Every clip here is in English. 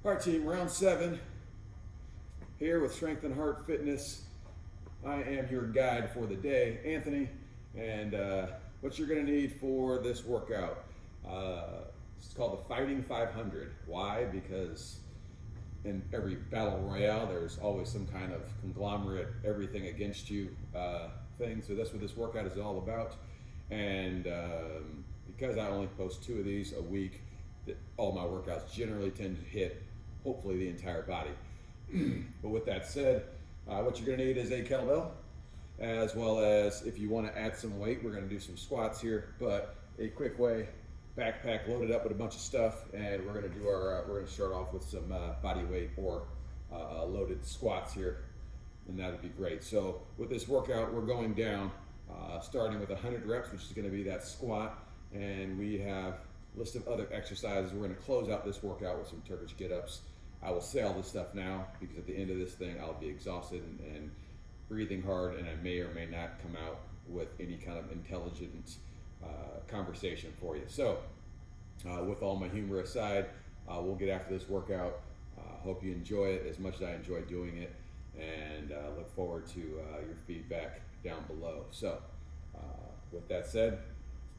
All right, team, round 7 here with Strength and Heart Fitness. I am your guide for the day, Anthony, and what you're going to need for this workout. It's called the Fighting 500. Why? Because in every battle royale, there's always some kind of conglomerate, everything against you thing. So that's what this workout is all about. And because I only post 2 of these a week, all my workouts generally tend to hit hopefully the entire body. But with that said, what you're going to need is a kettlebell, as well as if you want to add some weight, we're going to do some squats here, but a quick way, backpack loaded up with a bunch of stuff, and we're going to do our, we're going to start off with some body weight or loaded squats here, and that would be great. So with this workout, we're going down, starting with 100 reps, which is going to be that squat, and we have a list of other exercises. We're going to close out this workout with some Turkish get-ups. I will say all this stuff now because at the end of this thing, I'll be exhausted and breathing hard, and I may or may not come out with any kind of intelligent conversation for you. So with all my humor aside, we'll get after this workout. Hope you enjoy it as much as I enjoy doing it, and look forward to your feedback down below. So with that said,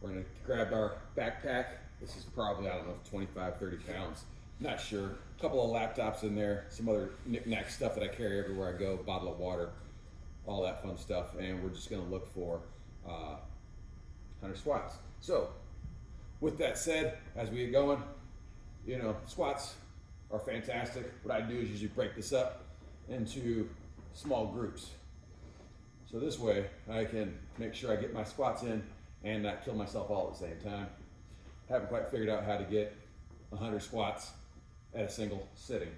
we're going to grab our backpack. This is probably, I don't know, 25, 30 pounds. Not sure. A couple of laptops in there, some other knick-knack stuff that I carry everywhere I go, bottle of water, all that fun stuff, and we're just going to look for 100 squats. So with that said, as we get going, you know, squats are fantastic. What I do is usually break this up into small groups. So this way I can make sure I get my squats in and not kill myself all at the same time. Haven't quite figured out how to get 100 squats at a single sitting.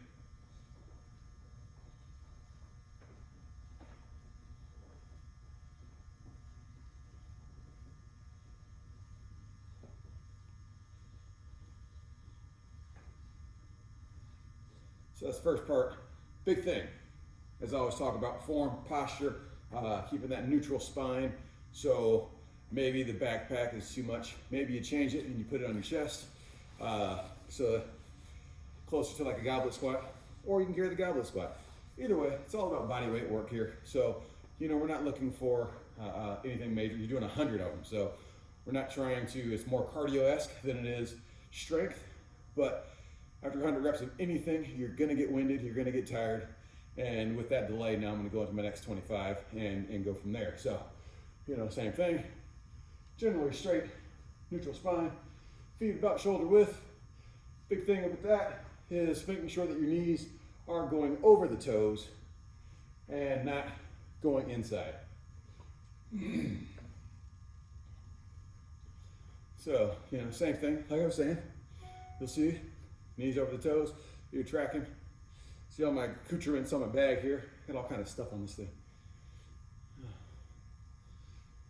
So that's the first part. Big thing, as I always talk about, form, posture, keeping that neutral spine. So maybe the backpack is too much. Maybe you change it and you put it on your chest. So closer to like a goblet squat, or you can carry the goblet squat. Either way, it's all about body weight work here. So, you know, we're not looking for anything major. You're doing 100 of them. So we're not trying to, it's more cardio-esque than it is strength. But after 100 reps of anything, you're gonna get winded, you're gonna get tired. And with that delay, now I'm gonna go into my next 25 and go from there. So, you know, same thing. Generally straight, neutral spine, feet about shoulder width. Big thing with that is making sure that your knees are going over the toes and not going inside. So, you know, same thing, like I was saying, you'll see knees over the toes, you're tracking. See all my accoutrements on my bag here, got all kind of stuff on this thing.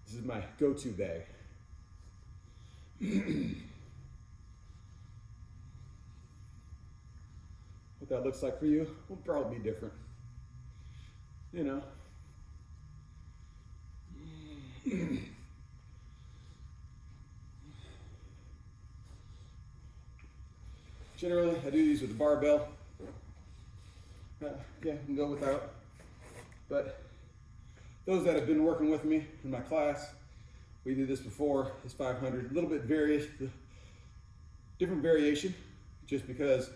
This is my go-to bag. What that looks like for you will probably be different. You know. Generally, I do these with a barbell. Yeah, you can go without. But those that have been working with me in my class, we did this before, it's 500, a little bit different variation, just because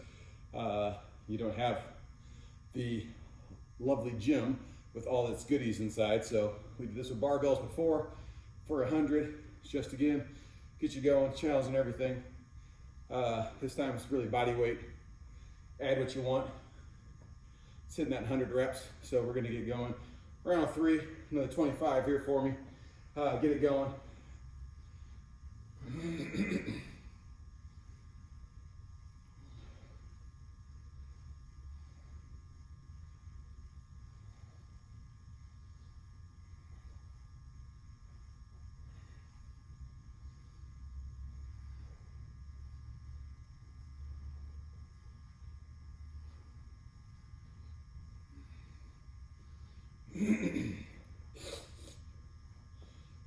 you don't have the lovely gym with all its goodies inside. So we did this with barbells before for 100, just again, get you going, challenging everything. This time it's really body weight. Add what you want. It's hitting that 100 reps, so we're gonna get going. Round 3, another 25 here for me. Get it going.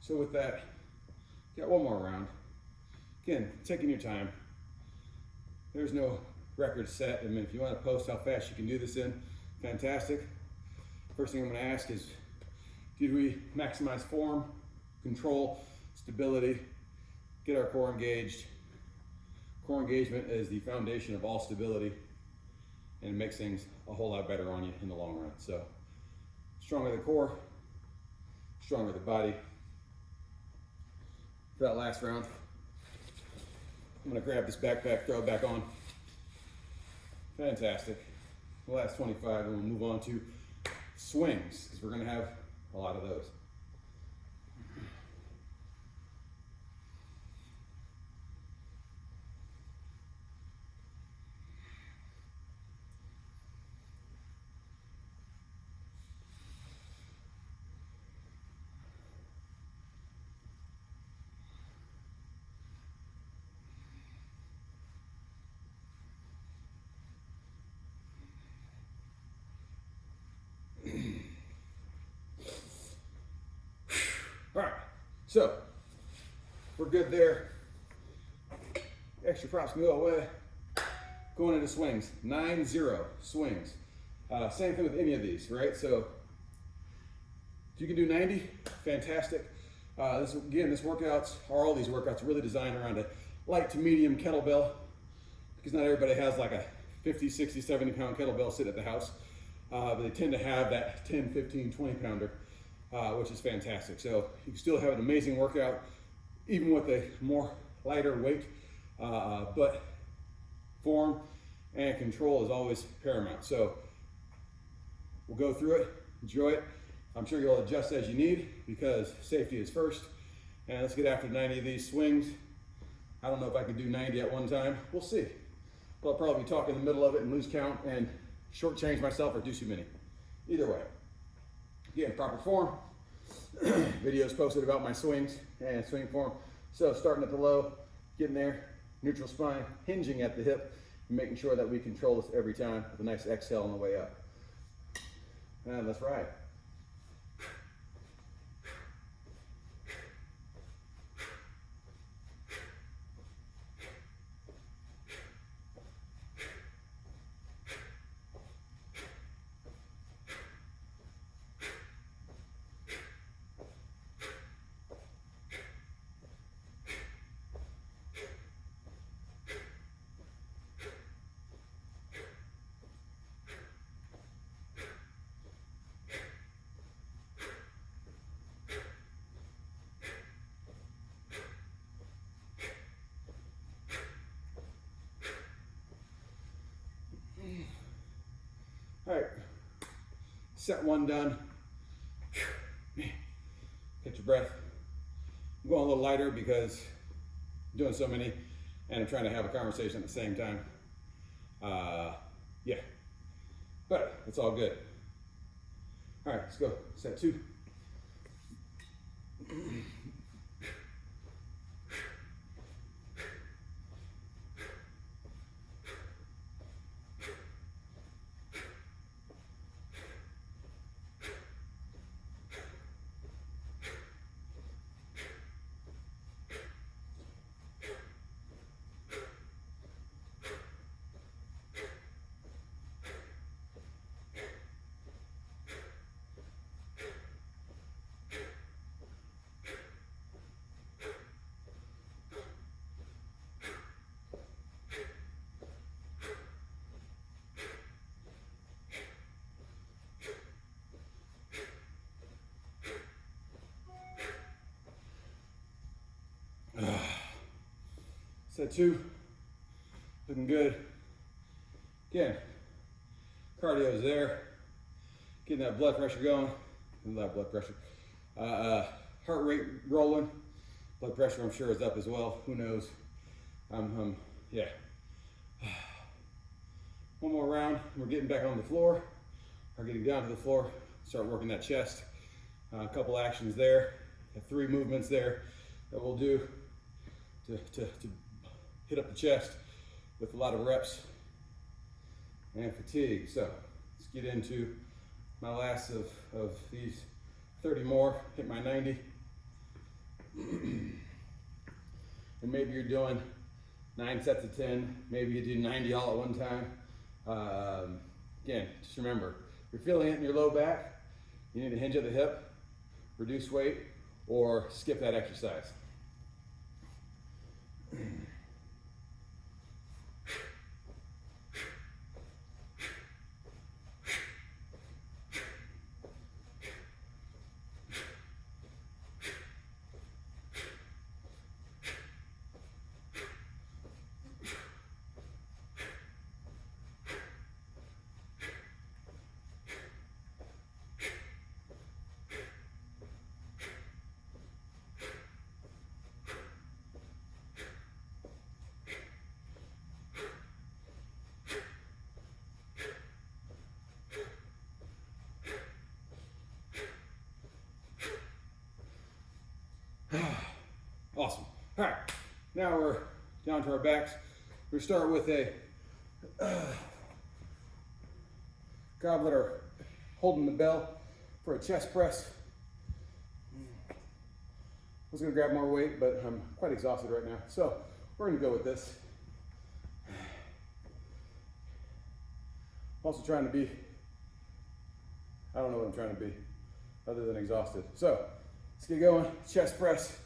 So with that, got one more round. Again, taking your time. There's no record set. I mean, if you want to post how fast you can do this in, fantastic. First thing I'm going to ask is, did we maximize form, control, stability, get our core engaged? Core engagement is the foundation of all stability, and it makes things a whole lot better on you in the long run. So, stronger the core, stronger the body. For that last round, I'm going to grab this backpack, throw it back on. Fantastic. The last 25, and we'll move on to swings, because we're going to have a lot of those. All right, so we're good there. Extra props can go away. Going into swings, 9-0 swings. Same thing with any of these, right? So if you can do 90, fantastic. This workouts, or all these workouts, are really designed around a light to medium kettlebell, because not everybody has like a 50, 60, 70 pound kettlebell sitting at the house, but they tend to have that 10, 15, 20 pounder. Which is fantastic. So you can still have an amazing workout, even with a more lighter weight, but form and control is always paramount. So we'll go through it, enjoy it. I'm sure you'll adjust as you need, because safety is first. And let's get after 90 of these swings. I don't know if I can do 90 at one time. We'll see. But I'll probably talk in the middle of it and lose count and shortchange myself or do too many. Either way. Again, proper form. Videos posted about my swings and swing form. So starting at the low, getting there, neutral spine, hinging at the hip, and making sure that we control this every time with a nice exhale on the way up. And let's ride. All right, set one done. Catch your breath. I'm going a little lighter because I'm doing so many and I'm trying to have a conversation at the same time. Yeah, but it's all good. All right, let's go. Set two. Set two, looking good. Again, cardio is there, getting that blood pressure going, not blood pressure, heart rate rolling, blood pressure I'm sure is up as well, who knows, yeah. One more round, we're getting back on the floor, or getting down to the floor, start working that chest. A couple actions there, 3 movements there that we'll do to hit up the chest with a lot of reps and fatigue. So let's get into my last of these 30 more, hit my 90. And maybe you're doing 9 sets of 10, maybe you do 90 all at one time. Again, just remember, if you're feeling it in your low back, you need to hinge at the hip, reduce weight, or skip that exercise. Awesome. All right, now we're down to our backs. We start with a goblet or holding the bell for a chest press. I was gonna grab more weight, but I'm quite exhausted right now. So we're gonna go with this. I'm also trying to be, I don't know what I'm trying to be other than exhausted. So let's get going, chest press.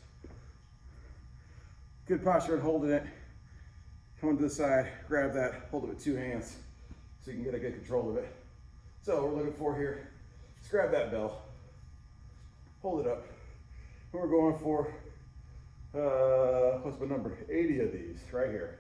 Good posture and holding it. Come to the side, grab that, hold it with 2 hands so you can get a good control of it. So what we're looking for here, let's grab that bell, hold it up. And we're going for, what's the number? 80 of these right here.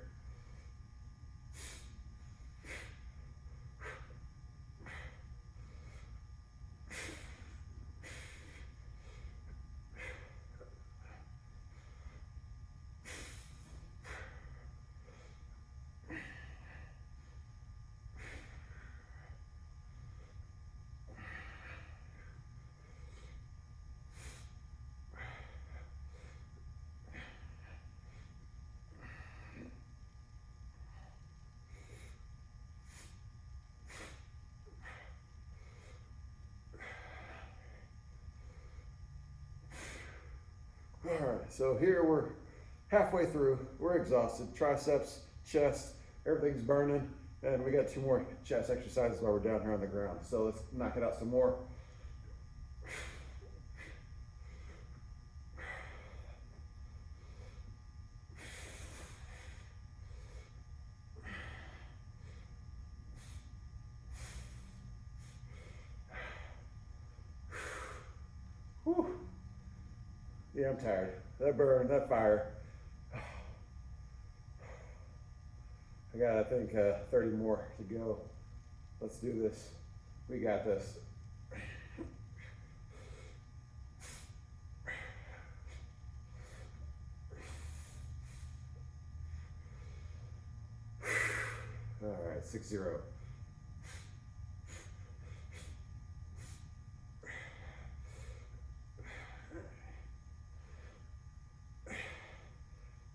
All right, so here we're halfway through. We're exhausted. Triceps, chest, everything's burning. And we got 2 more chest exercises while we're down here on the ground. So let's knock it out some more. Whew. Yeah, I'm tired. That burn, that fire. I got, I think, 30 more to go. Let's do this. We got this. All right, 6-0.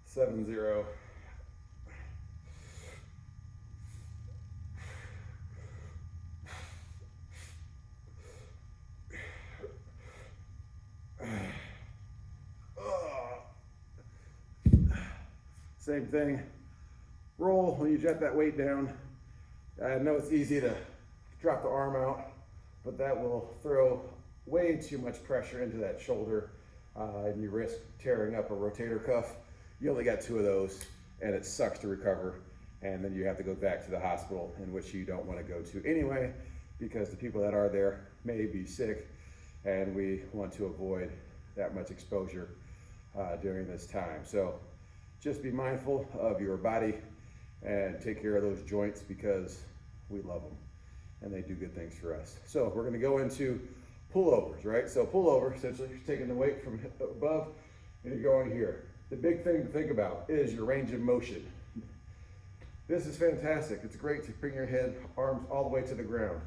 Seven zero. Same thing. Roll when you jet that weight down. I know it's easy to drop the arm out, but that will throw way too much pressure into that shoulder, and you risk tearing up a rotator cuff. You only got 2 of those, and it sucks to recover, and then you have to go back to the hospital, in which you don't want to go to anyway, because the people that are there may be sick, and we want to avoid that much exposure during this time. So just be mindful of your body and take care of those joints, because we love them and they do good things for us. So we're going to go into pullovers, right? So pullover, essentially you're taking the weight from above and you're going here. The big thing to think about is your range of motion. This is fantastic. It's great to bring your head, arms all the way to the ground,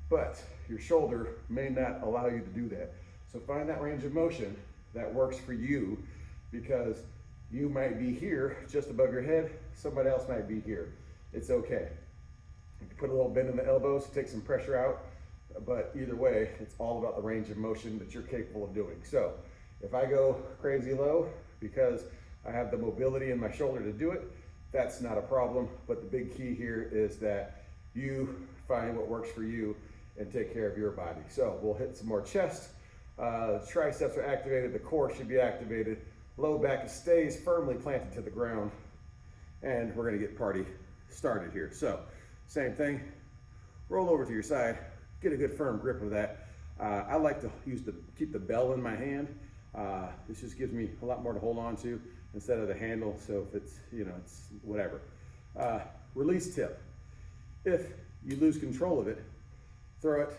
but your shoulder may not allow you to do that. So find that range of motion that works for you, because you might be here just above your head, somebody else might be here. It's okay. You can put a little bend in the elbows, take some pressure out, but either way, it's all about the range of motion that you're capable of doing. So if I go crazy low because I have the mobility in my shoulder to do it, that's not a problem. But the big key here is that you find what works for you and take care of your body. So we'll hit some more chest. Triceps are activated, the core should be activated, low back stays firmly planted to the ground, and we're gonna get party started here. So same thing, roll over to your side, get a good firm grip of that. I like to keep the bell in my hand. This just gives me a lot more to hold on to instead of the handle, so if it's, it's whatever. Release tip. If you lose control of it, throw it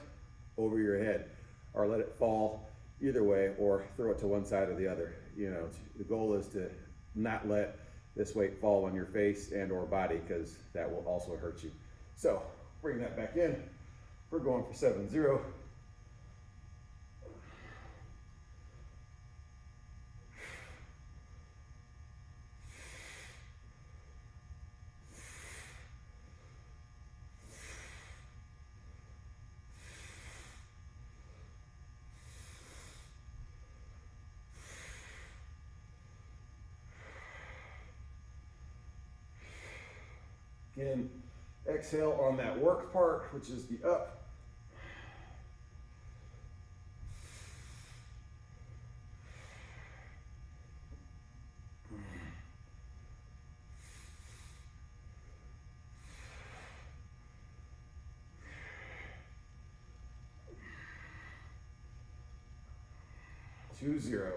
over your head or let it fall either way, or throw it to one side or the other. The goal is to not let this weight fall on your face and or body, because that will also hurt you. So bring that back in. We're going for 7-0. Again, exhale on that work part, which is the up. Two, 0.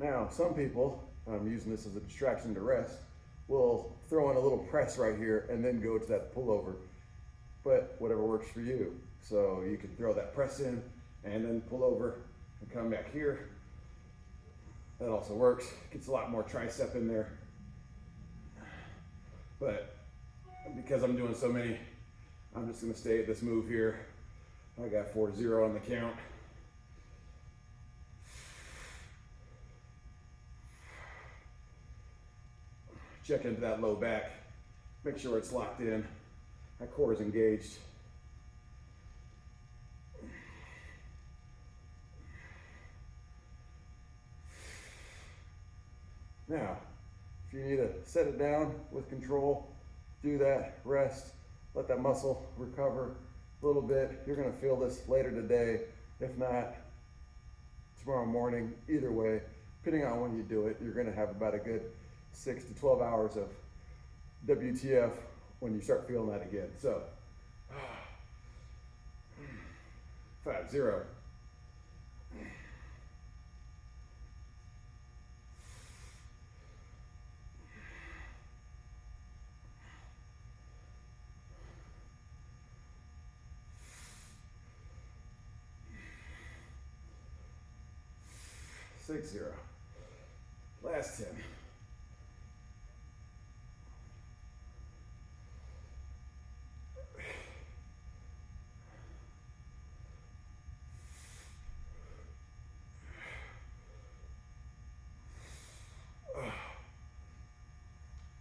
Now, some people, I'm using this as a distraction to rest, will throw in a little press right here and then go to that pullover, but whatever works for you. So you can throw that press in and then pull over and come back here. That also works. Gets a lot more tricep in there. But because I'm doing so many, I'm just gonna stay at this move here. I got 4-0 on the count. Check into that low back, make sure it's locked in, that core is engaged. Now, if you need to set it down with control, do that, rest, let that muscle recover a little bit. You're gonna feel this later today, if not tomorrow morning. Either way, depending on when you do it, you're gonna have about a good 6 to 12 hours of WTF when you start feeling that again. So 5-0. Last 10.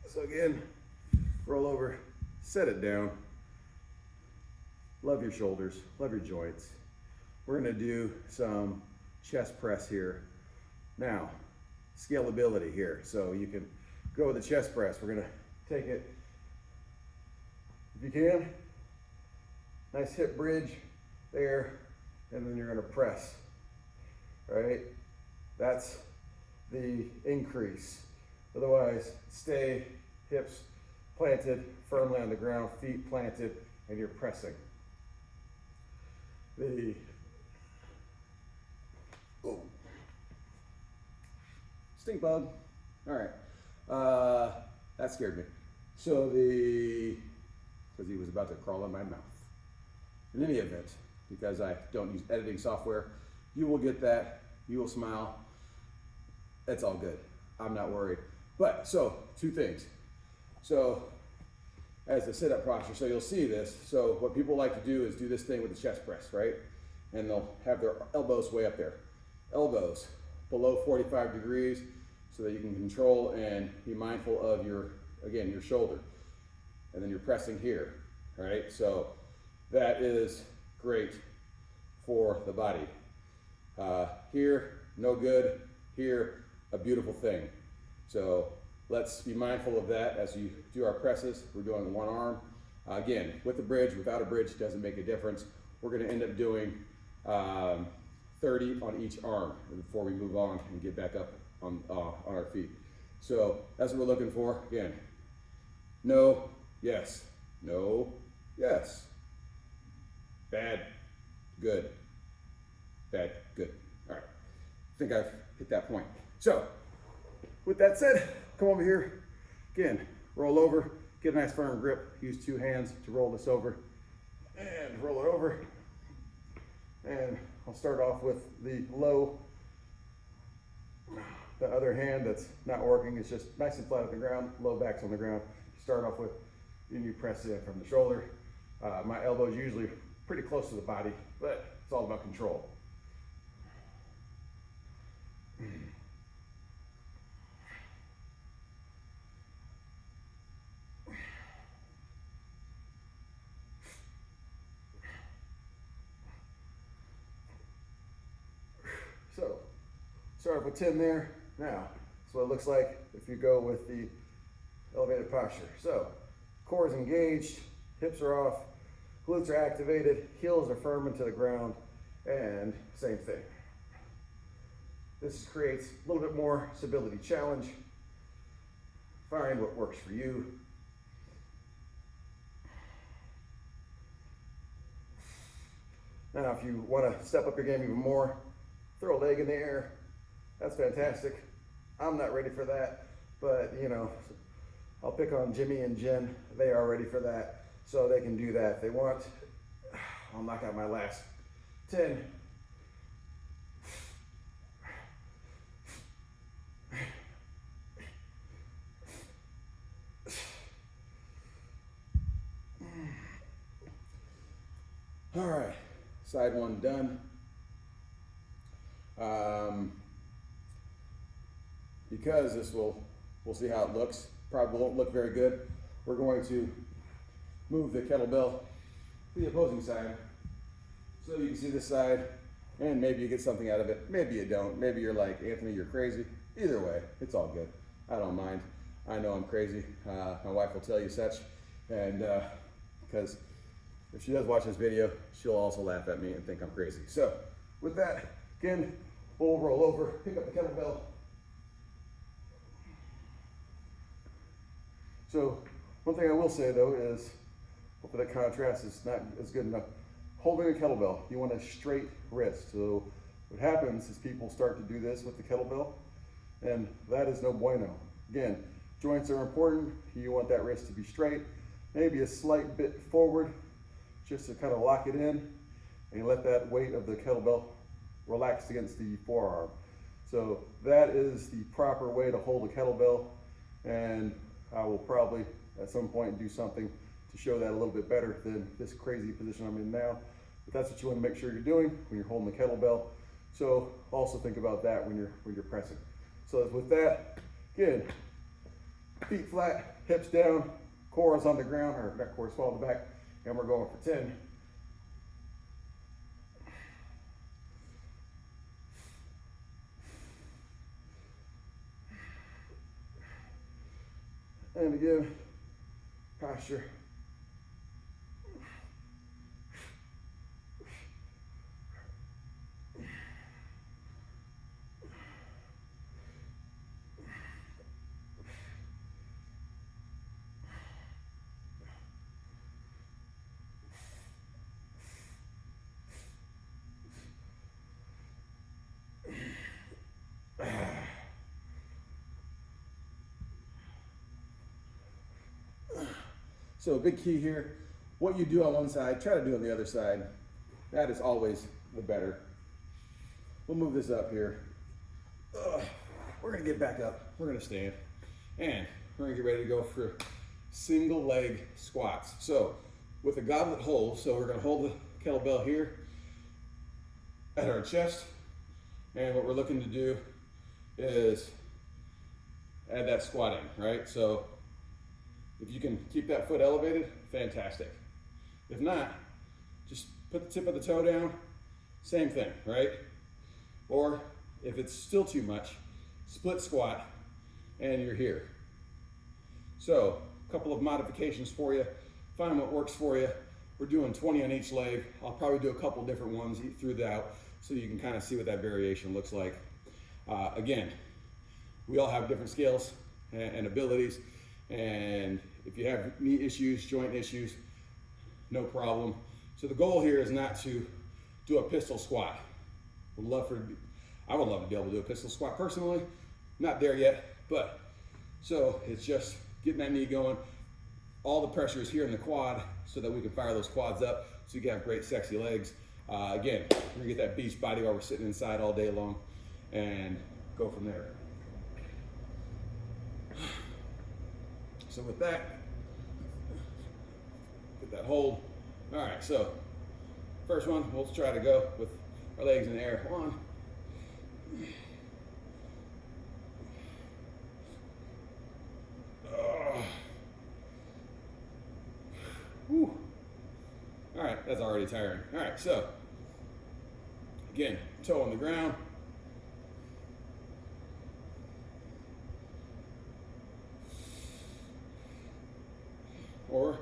So again, roll over, set it down. Love your shoulders, love your joints. We're gonna do some chest press here. Now, scalability here. So you can go with the chest press. We're gonna take it, if you can, nice hip bridge there, and then you're gonna press, right? That's the increase. Otherwise, stay hips planted firmly on the ground, feet planted, and you're pressing. Stink bug. All right, that scared me. So because he was about to crawl in my mouth. In any event, because I don't use editing software, you will get that, you will smile. That's all good. I'm not worried. But so 2 things. So as the sit-up posture, so you'll see this. So what people like to do is do this thing with the chest press, right? And they'll have their elbows way up there. Elbows below 45 degrees so that you can control and be mindful of your, again, your shoulder. And then you're pressing here, right? So that is great for the body. Here, no good. Here, a beautiful thing. So let's be mindful of that as you do our presses. We're doing 1 arm. Again, with a bridge, without a bridge, doesn't make a difference. We're gonna end up doing 30 on each arm before we move on and get back up on our feet. So that's what we're looking for. Again, no, yes, no, yes. Bad, good, bad, good. All right, I think I've hit that point. So with that said, come over here. Again, roll over, get a nice firm grip. Use 2 hands to roll this over and roll it over. And I'll start off with the low. The other hand that's not working is just nice and flat on the ground, low back's on the ground. Start off with, and you press in from the shoulder. My elbow is usually pretty close to the body, but it's all about control. So, start with 10 there. Now, that's what it looks like if you go with the elevated posture. So, core is engaged, hips are off, glutes are activated, heels are firm into the ground, and same thing. This creates a little bit more stability challenge. Find what works for you. Now, if you want to step up your game even more, throw a leg in the air. That's fantastic. I'm not ready for that, but you know, I'll pick on Jimmy and Jen. They are ready for that, so they can do that if they want. I'll knock out my last 10. All right, side 1 done. Because this we'll see how it looks. Probably won't look very good. We're going to move the kettlebell to the opposing side. So you can see this side, and maybe you get something out of it. Maybe you don't. Maybe you're like, Anthony, you're crazy. Either way, it's all good. I don't mind. I know I'm crazy. My wife will tell you such. And because if she does watch this video, she'll also laugh at me and think I'm crazy. So with that, again, we'll roll over, pick up the kettlebell. So one thing I will say though is, hopefully that contrast is not as good enough. Holding a kettlebell, you want a straight wrist. So what happens is people start to do this with the kettlebell, and that is no bueno. Again, joints are important. You want that wrist to be straight, maybe a slight bit forward, just to kind of lock it in, and let that weight of the kettlebell relax against the forearm. So that is the proper way to hold a kettlebell, and I will probably at some point do something to show that a little bit better than this crazy position I'm in now. But that's what you want to make sure you're doing when you're holding the kettlebell. So also think about that when you're pressing. So with that, again, feet flat, hips down, core is on the ground, or not core, swallow the back, and we're going for 10. And again, posture. So a big key here, what you do on one side, try to do on the other side. That is always the better. We'll move this up here. We're we're gonna get back up, we're gonna stand, and we're gonna get ready to go for single leg squats. So with a goblet hold, so we're gonna hold the kettlebell here at our chest, and what we're looking to do is add that squat in, right? So if you can keep that foot elevated, fantastic. If not, just put the tip of the toe down, same thing, right? Or if it's still too much, split squat and you're here. So a couple of modifications for you. Find what works for you. We're doing 20 on each leg. I'll probably do a couple different ones throughout so you can kind of see what that variation looks like. Again, we all have different skills and abilities, and if you have knee issues, joint issues, no problem. So the goal here is not to do a pistol squat. I would love to be able to do a pistol squat personally. Not there yet, but so it's just getting that knee going. All the pressure is here in the quad so that we can fire those quads up so you can have great sexy legs. Again, we're gonna get that beach body while we're sitting inside all day long and go from there. So with that, get that hold. All right, so first one, we'll try to go with our legs in the air. 1. Whew. All right, that's already tiring. All right, so again, toe on the ground. Or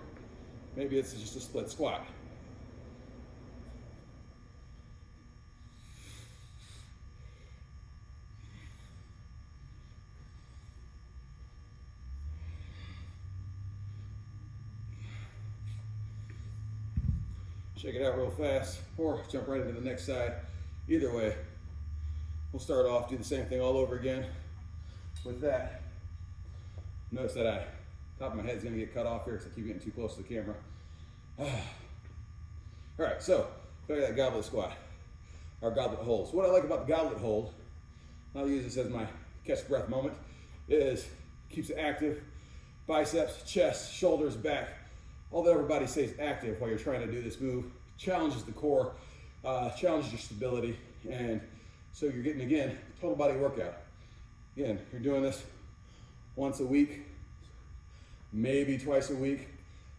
maybe it's just a split squat. Check it out real fast, or jump right into the next side. Either way, we'll start off, do the same thing all over again. With that, notice that top of my head's gonna get cut off here because I keep getting too close to the camera. All right, so back to that goblet squat, our goblet hold. So what I like about the goblet hold, I'll use this as my catch breath moment, is keeps it active, biceps, chest, shoulders, back, all that everybody stays active while you're trying to do this move. Challenges the core, challenges your stability, and so you're getting, again, total body workout. Again, you're doing this once a week, maybe twice a week.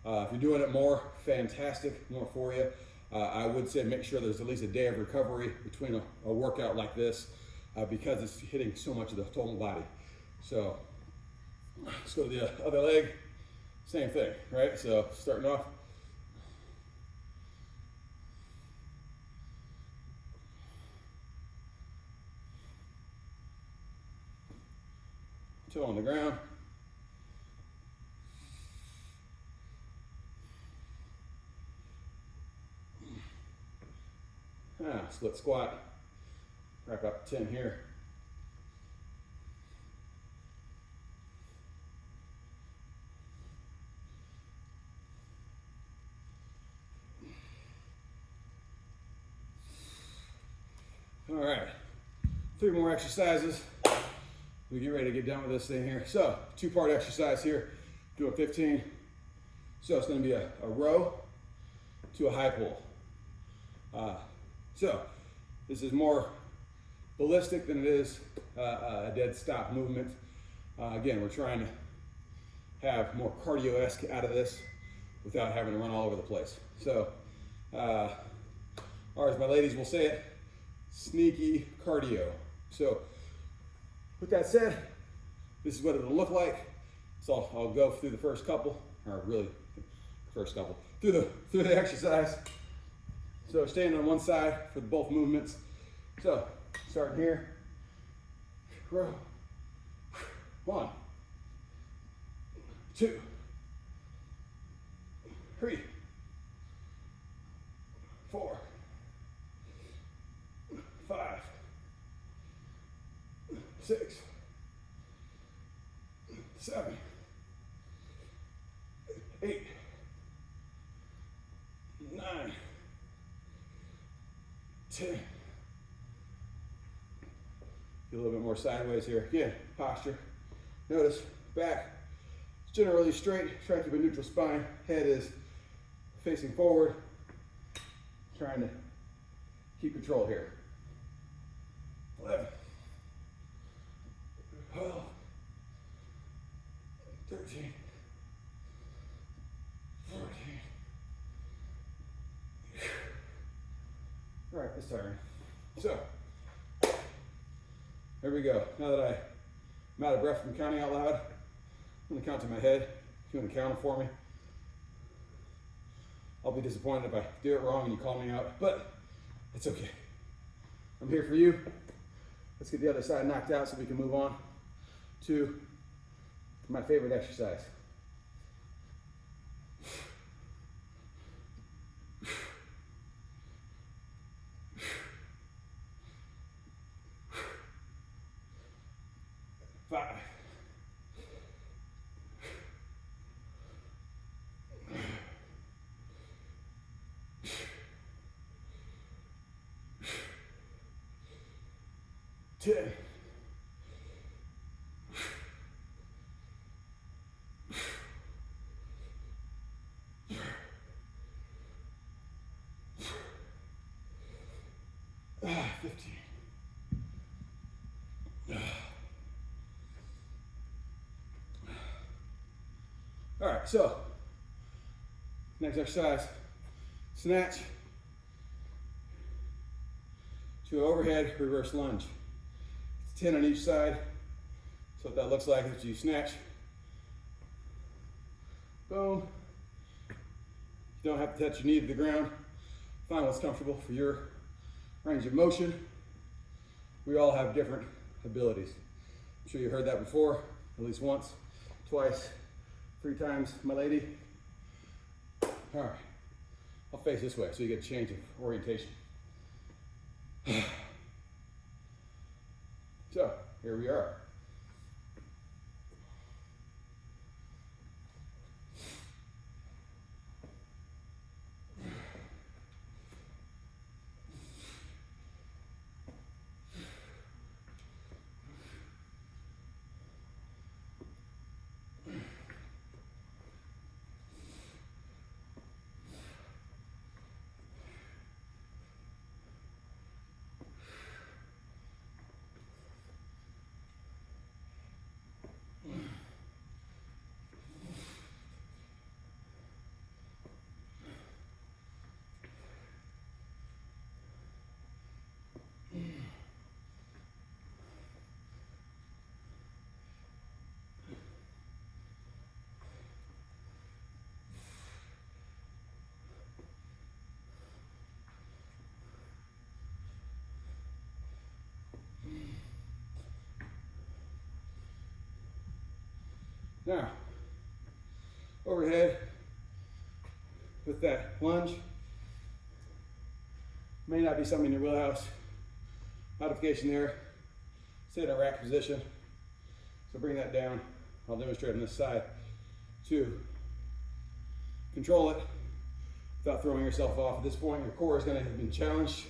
If you're doing it more, fantastic, more for you. I would say make sure there's at least a day of recovery between a workout like this because it's hitting so much of the total body. So let's go to the other leg. Same thing, right? So starting off. Toe on the ground. Split squat. Wrap up 10 here. All right, 3 more exercises. We get ready to get done with this thing here. So 2-part exercise here, doing 15. So it's gonna be a row to a high pull. So this is more ballistic than it is a dead stop movement. Again, we're trying to have more cardio-esque out of this without having to run all over the place. So, or as my ladies will say it, sneaky cardio. So with that said, this is what it'll look like. So I'll go through the first couple, or really first couple, through the exercise. So staying on one side for both movements. So starting here, row, 1, 2, 3, 4, 5, 6, 7, 8, 9, 10, Get a little bit more sideways here. Again, posture. Notice back is generally straight. Try to keep a neutral spine. Head is facing forward. Trying to keep control here. 11, 12, 13, 14. All right, it's tiring. So, there we go. Now that I'm out of breath from counting out loud, I'm gonna count to my head. If you wanna count it for me, I'll be disappointed if I do it wrong and you call me out, but it's okay. I'm here for you. Let's get the other side knocked out so we can move on to my favorite exercise. Five. Ten. 15. All right, so next exercise, snatch to overhead reverse lunge. It's 10 on each side. So what that looks like is you snatch, boom. You don't have to touch your knee to the ground. Find what's comfortable for your range of motion. We all have different abilities. I'm sure you heard that before, at least once, twice, 3 times, my lady. All right, I'll face this way so you get a change of orientation. So, here we are. Now, overhead with that lunge. May not be something in your wheelhouse. Modification there. Stay in a rack position. So bring that down. I'll demonstrate on this side. 2, control it without throwing yourself off. At this point, your core is going to have been challenged.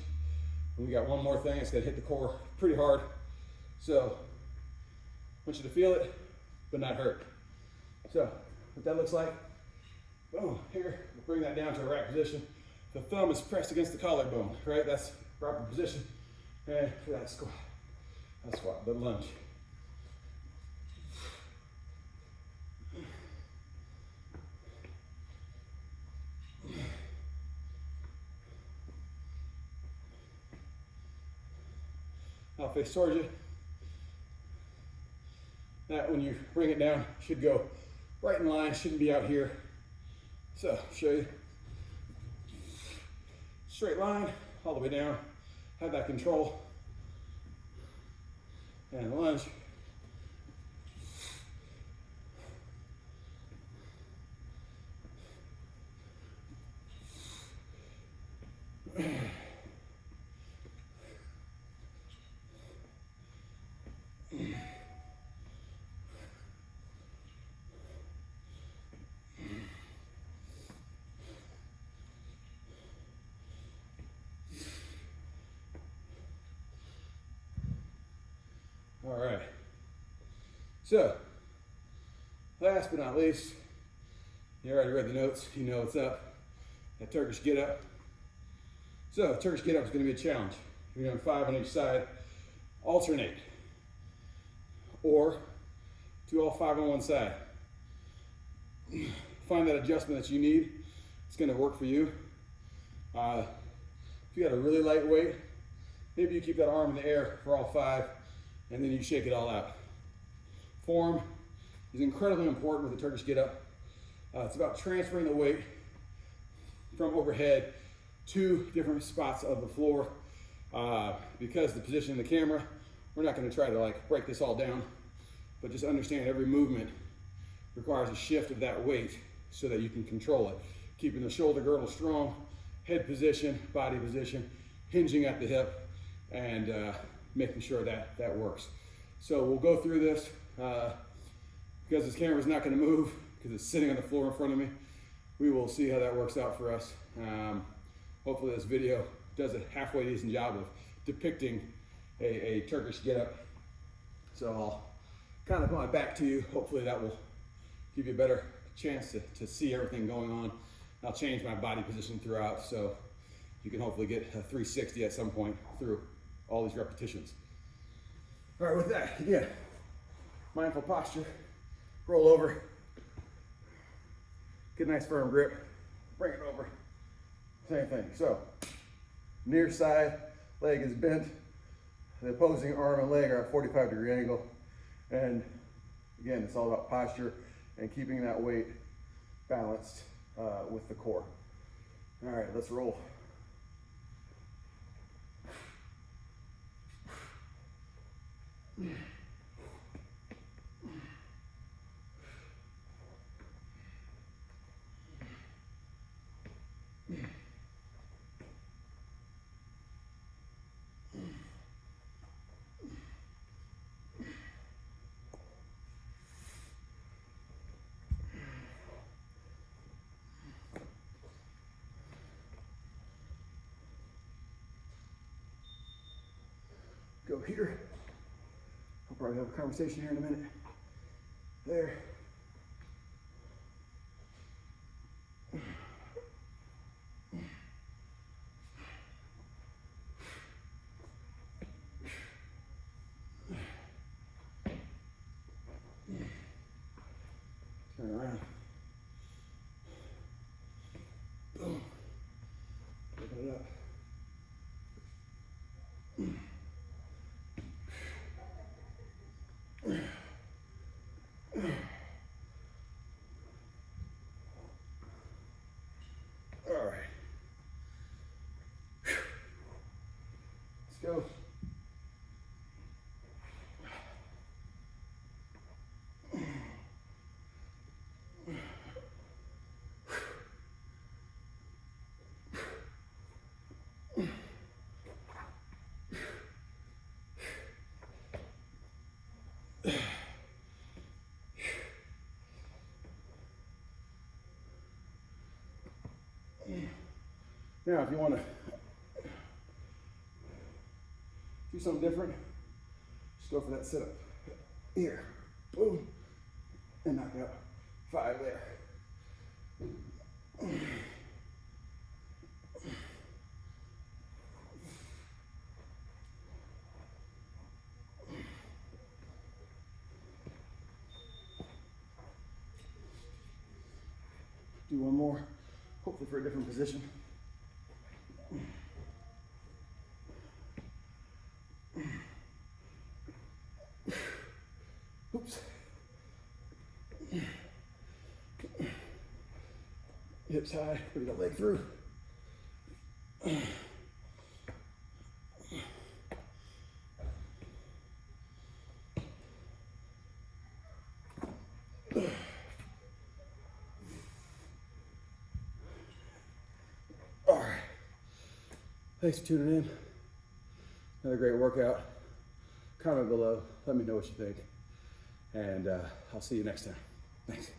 And we got one more thing. It's going to hit the core pretty hard. So I want you to feel it, but not hurt. So what that looks like, boom, here, bring that down to a rack position. The thumb is pressed against the collarbone, right? That's proper position. And for that squat, the lunge. I'll face towards you. That when you bring it down, should go right in line, shouldn't be out here. So, show you. Straight line, all the way down. Have that control. And lunge. So, last but not least, you already read the notes, you know what's up. That Turkish get up. So, Turkish get up is going to be a challenge. You're doing 5 on each side, alternate, or do all 5 on one side. Find that adjustment that you need. It's going to work for you. If you got a really light weight, maybe you keep that arm in the air for all 5, and then you shake it all out. Form is incredibly important with the Turkish get up. It's about transferring the weight from overhead to different spots of the floor. Because the position of the camera, we're not going to try to like break this all down, but just understand every movement requires a shift of that weight so that you can control it. Keeping the shoulder girdle strong, head position, body position, hinging at the hip, and making sure that that works. So we'll go through this because this camera is not going to move because it's sitting on the floor in front of me. We will see how that works out for us. Hopefully this video does a halfway decent job of depicting a Turkish get-up. So I'll kind of put my back to you. Hopefully that will give you a better chance to see everything going on. I'll change my body position throughout so you can hopefully get a 360 at some point through all these repetitions. All right, with that, again, mindful posture, roll over, get a nice firm grip, bring it over, same thing. So near side, leg is bent, the opposing arm and leg are at a 45-degree angle, and again, it's all about posture and keeping that weight balanced with the core. All right, let's roll. Go here. I'll probably have a conversation here in a minute. There. Turn around. Boom. Open it up. All right. Let's go. Now, if you want to do something different, just go for that sit-up. Here, boom, and knock out 5 there. Do one more, hopefully for a different position. Oops. Hips high, bring that leg through. All right. Thanks for tuning in. Another great workout. Comment below. Let me know what you think. And I'll see you next time. Thanks.